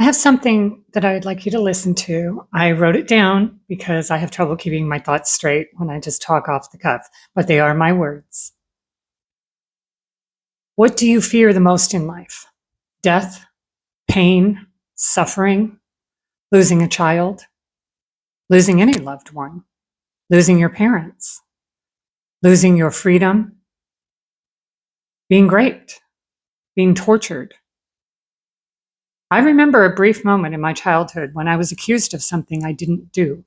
I have something that I'd like you to listen to. I wrote it down because I have trouble keeping my thoughts straight when I just talk off the cuff, but they are my words. What do you fear the most in life? Death, pain, suffering, losing a child, losing any loved one, losing your parents, losing your freedom, being raped, being tortured. I remember a brief moment in my childhood when I was accused of something I didn't do.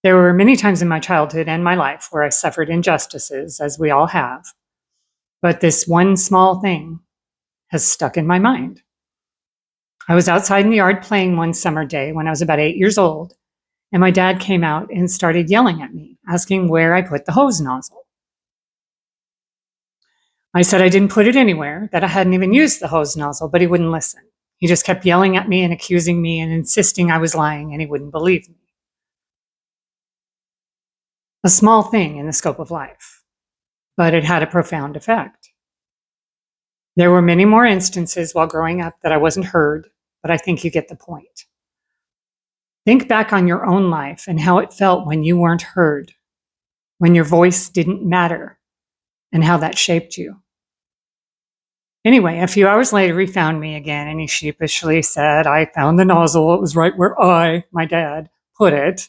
There were many times in my childhood and my life where I suffered injustices, as we all have, but this one small thing has stuck in my mind. I was outside in the yard playing one summer day when I was about 8 years old, and my dad came out and started yelling at me, asking where I put the hose nozzle. I said I didn't put it anywhere, that I hadn't even used the hose nozzle, but he wouldn't listen. He just kept yelling at me and accusing me and insisting I was lying, and he wouldn't believe me. A small thing in the scope of life, but it had a profound effect. There were many more instances while growing up that I wasn't heard, but I think you get the point. Think back on your own life and how it felt when you weren't heard, when your voice didn't matter, and how that shaped you. Anyway, a few hours later, he found me again, and he sheepishly said, I found the nozzle. It was right where my dad, put it.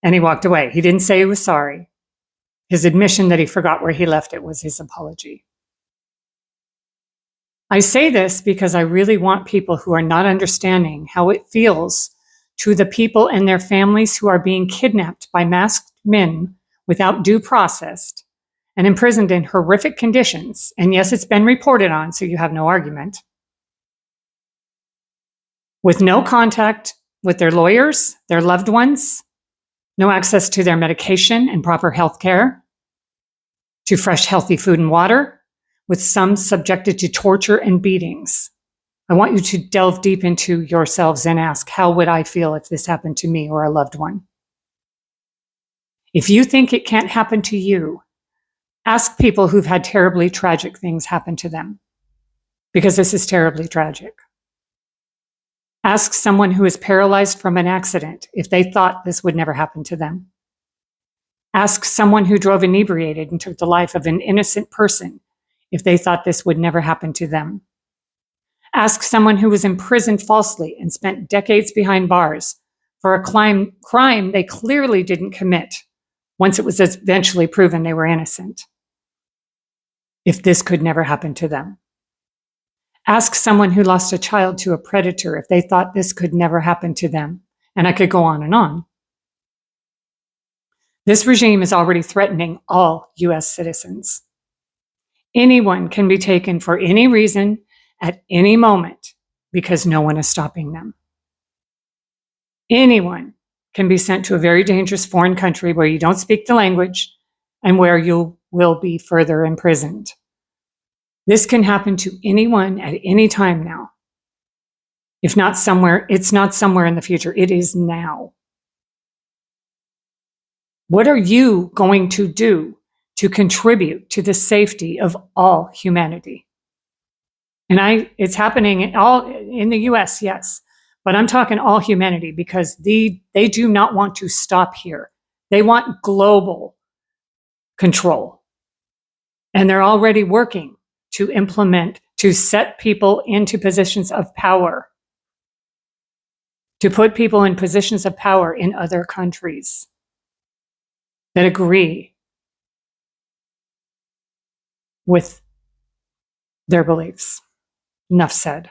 And he walked away. He didn't say he was sorry. His admission that he forgot where he left it was his apology. I say this because I really want people who are not understanding how it feels to the people and their families who are being kidnapped by masked men without due process and imprisoned in horrific conditions. And yes, it's been reported on, so you have no argument. With no contact with their lawyers, their loved ones, no access to their medication and proper health care, to fresh, healthy food and water, with some subjected to torture and beatings. I want you to delve deep into yourselves and ask, how would I feel if this happened to me or a loved one? If you think it can't happen to you, ask people who've had terribly tragic things happen to them, because this is terribly tragic. Ask someone who is paralyzed from an accident if they thought this would never happen to them. Ask someone who drove inebriated and took the life of an innocent person if they thought this would never happen to them. Ask someone who was imprisoned falsely and spent decades behind bars for a crime they clearly didn't commit once it was eventually proven they were innocent, if this could never happen to them. Ask someone who lost a child to a predator if they thought this could never happen to them. And I could go on and on. This regime is already threatening all US citizens. Anyone can be taken for any reason at any moment because no one is stopping them. Anyone can be sent to a very dangerous foreign country where you don't speak the language and where you will be further imprisoned. This can happen to anyone at any time now. If not somewhere, it's not somewhere in the future. It is now. What are you going to do to contribute to the safety of all humanity? And it's happening in the US, yes, but I'm talking all humanity because they do not want to stop here. They want global control. And they're already working to implement, to set people into positions of power, to put people in positions of power in other countries that agree with their beliefs. Enough said.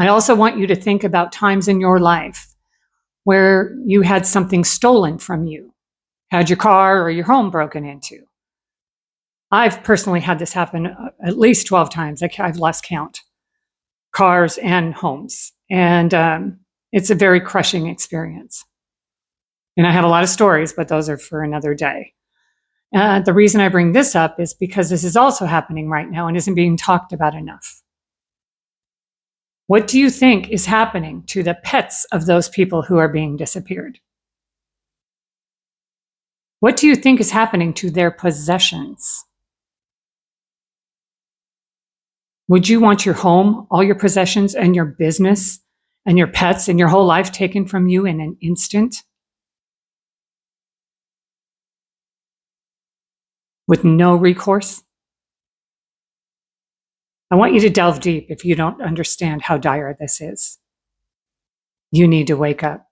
I also want you to think about times in your life where you had something stolen from you, had your car or your home broken into. I've personally had this happen at least 12 times. I've lost count. Cars and homes. And it's a very crushing experience. And I have a lot of stories, but those are for another day. The reason I bring this up is because this is also happening right now and isn't being talked about enough. What do you think is happening to the pets of those people who are being disappeared? What do you think is happening to their possessions? Would you want your home, all your possessions, and your business, and your pets, and your whole life taken from you in an instant? With no recourse? I want you to delve deep if you don't understand how dire this is. You need to wake up.